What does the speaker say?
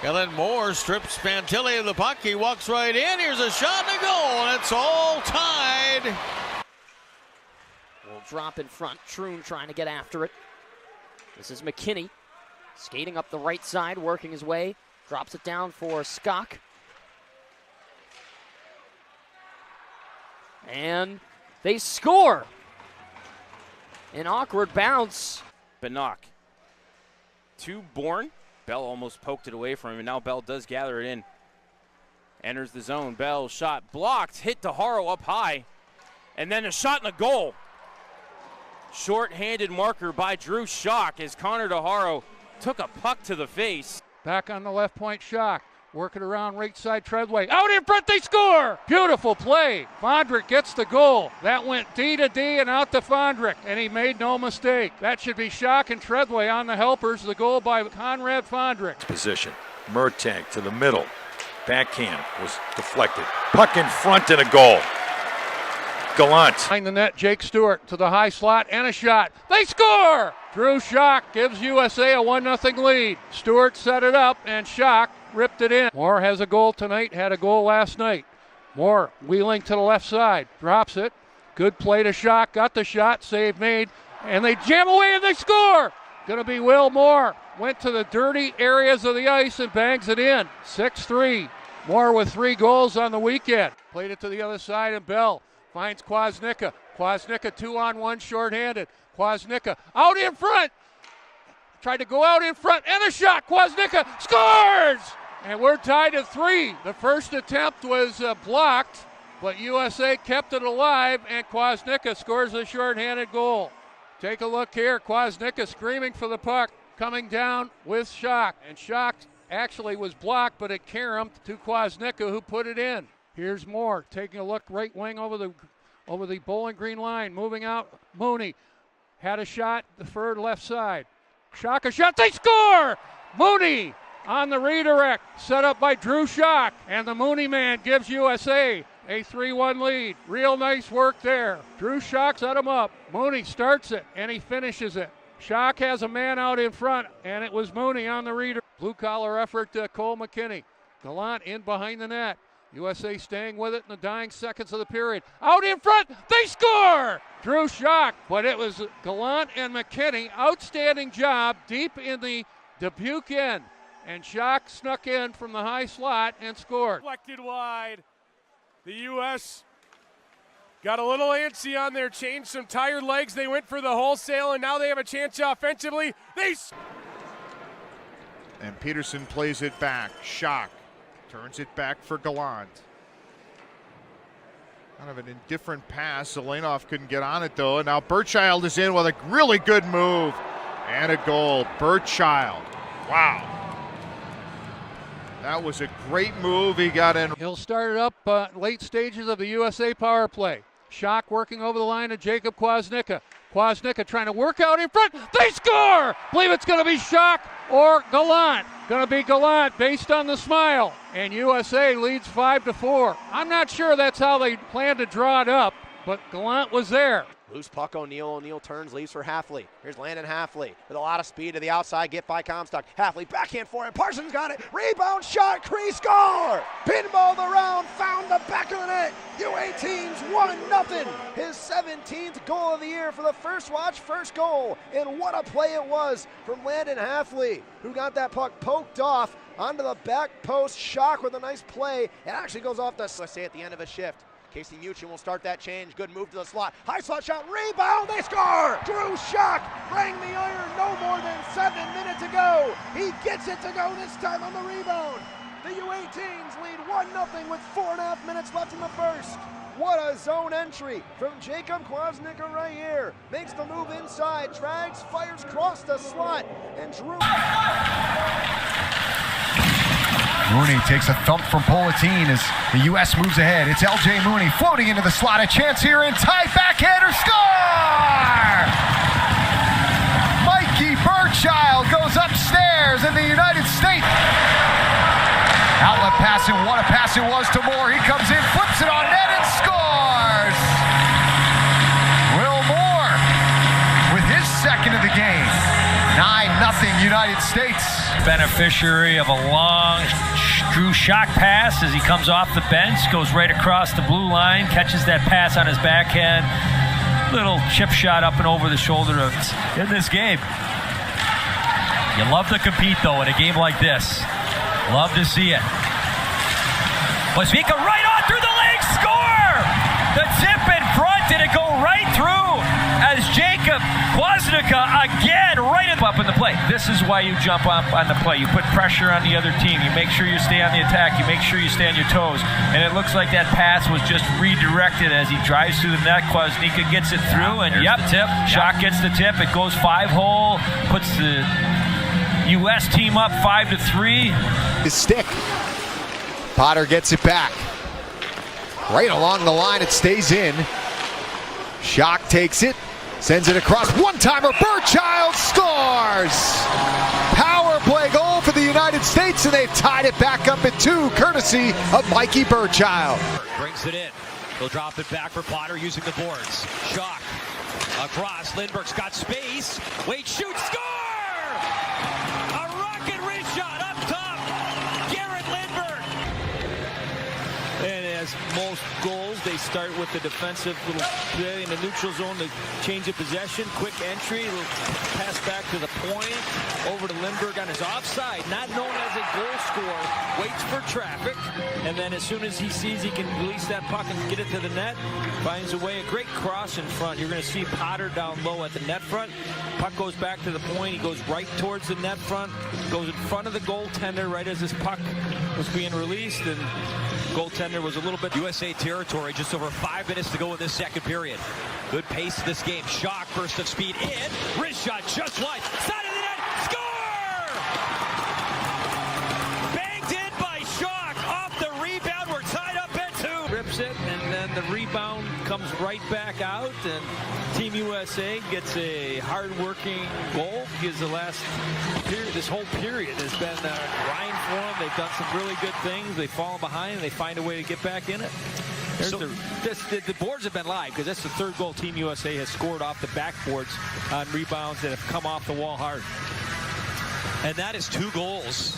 And then Moore strips Fantilli of the puck. He walks right in. Here's a shot and a goal, and it's all tied. Will drop in front. Troon trying to get after it. This is McKinney skating up the right side, working his way. Drops it down for Schock. And they score. An awkward bounce. Bannock to Bourne. Bell almost poked it away from him, and now Bell does gather it in. Enters the zone. Bell shot blocked, hit to Haro up high, and then a shot and a goal. Short-handed marker by Drew Schock as Connor DeHaro took a puck to the face. Back on the left point, Schock. Working around right side, Treadway. Out in front, they score! Beautiful play. Fondrick gets the goal. That went D to D and out to Fondrick, and he made no mistake. That should be Schock and Treadway on the helpers. The goal by Conrad Fondrick. Position. Murtagh to the middle. Backhand was deflected. Puck in front and a goal. Gallant. Behind the net, Jake Stewart to the high slot and a shot. They score! Drew Schock gives USA a 1-0 lead. Stewart set it up and Schock ripped it in. Moore has a goal tonight, had a goal last night. Moore wheeling to the left side, drops it. Good play to Schock, got the shot, save made, and they jam away and they score! Gonna be Will Moore. Went to the dirty areas of the ice and bangs it in. 6-3. Moore with 3 goals on the weekend. Played it to the other side and Bell finds Kwasnicka. Kwasnicka 2-on-1 shorthanded. Kwasnicka out in front. Tried to go out in front and a shot. Kwasnicka scores! And we're tied at 3. The first attempt was blocked, but USA kept it alive, and Kwasnicka scores a shorthanded goal. Take a look here. Kwasnicka screaming for the puck, coming down with Schock. And Schock actually was blocked, but it caromed to Kwasnicka, who put it in. Here's Moore taking a look right wing over the Bowling Green line, moving out. Mooney had a shot, deferred left side. Schock a shot, they score! Mooney on the redirect, set up by Drew Schock, and the Mooney man gives USA a 3-1 lead. Real nice work there. Drew Schock set him up. Mooney starts it, and he finishes it. Schock has a man out in front, and it was Mooney on the redirect. Blue-collar effort, Cole McKinney. Gallant in behind the net. USA staying with it in the dying seconds of the period. Out in front, they score! Drew Schock, but it was Gallant and McKinney. Outstanding job deep in the Dubuque end. And Schock snuck in from the high slot and scored. Deflected wide. The U.S. got a little antsy on there, changed some tired legs. They went for the wholesale, and now they have a chance offensively. And Peterson plays it back. Schock turns it back for Gallant. Kind of an indifferent pass. Zelenoff couldn't get on it, though. And now Burchild is in with a really good move. And a goal. Burchild. Wow. That was a great move. He got in. He'll start it up late stages of the USA power play. Schock working over the line to Jacob Kwasnicka. Kwasnicka trying to work out in front. They score! Believe it's going to be Schock or Gallant. Going to be Gallant based on the smile. And USA leads 5-4. I'm not sure that's how they planned to draw it up, but Gallant was there. Loose puck, O'Neill. O'Neill turns, leaves for Hafley. Here's Landon Hafley with a lot of speed to the outside, get by Comstock. Hafley backhand for him. Parsons got it. Rebound shot, crease, score! Pinball the round, found the back of the net. U18's 1-0. His 17th goal of the year for the first watch, first goal. And what a play it was from Landon Hafley, who got that puck poked off onto the back post. Schock with a nice play. It actually goes off the, let's say, at the end of a shift. Casey Muchin will start that change. Good move to the slot. High slot shot, rebound, they score! Drew Schock rang the iron no more than 7 minutes ago. He gets it to go this time on the rebound. The U18s lead 1-0 with 4.5 minutes left in the first. What a zone entry from Jacob Kwasnicka right here. Makes the move inside, drags, fires across the slot, and Drew... Mooney takes a thump from Politin as the U.S. moves ahead. It's L.J. Mooney floating into the slot. A chance here in tight backhander. Score! Mikey Burchild goes upstairs in the United States. Outlet pass, and what a pass it was to Moore. He comes in, flips it on net, and scores! Will Moore with his second of the game. 9-0 United States. beneficiary of a long Drew Schock pass as he comes off the bench, goes right across the blue line, catches that pass on his backhand. Little chip shot up and over the shoulder of in this game. You love to compete, though, in a game like this. Love to see it. Wasvika right on through the legs, score! The tip in front, did it go right through as Jacob Kwasnica again right up in the play. This is why you jump up on the play. You put pressure on the other team. You make sure you stay on the attack. You make sure you stay on your toes. And it looks like that pass was just redirected as he drives through the net. Kwasnica gets it through, and yep, the tip. Schock gets the tip. It goes 5-hole, puts the U.S. team up 5-3. His stick. Potter gets it back. Right along the line, it stays in. Schock takes it, sends it across. One-timer, Burchild scores! Power play goal for the United States, and they've tied it back up at 2, courtesy of Mikey Burchild. Brings it in. He'll drop it back for Potter using the boards. Schock across. Lindbergh's got space. Wade shoots, score! A rocket wrist shot up top. Garrett Lindbergh. And as most goals, they start with the defensive little play in the neutral zone to change of possession. Quick entry, little pass back to the point, over to Lindbergh on his offside, not known as a goal scorer, waits for traffic, and then as soon as he sees he can release that puck and get it to the net, finds a way, a great cross in front. You're going to see Potter down low at the net front. Puck goes back to the point, he goes right towards the net front, goes in front of the goaltender right as his puck was being released, and goaltender was a little bit USA territory, just over 5 minutes to go in this second period. Good pace of this game. Schock, burst of speed in. Wrist shot just wide. Side of the net. Score! Banged in by Schock. Off the rebound. We're tied up at 2. Rips it, and then the rebound comes right back out, and Team USA gets a hard-working goal. Gives the last period, this whole period has been a grind for them. They've done some really good things. They've fallen behind, and they find a way to get back in it. So, the boards have been live because that's the third goal Team USA has scored off the backboards on rebounds that have come off the wall hard. and that is 2 goals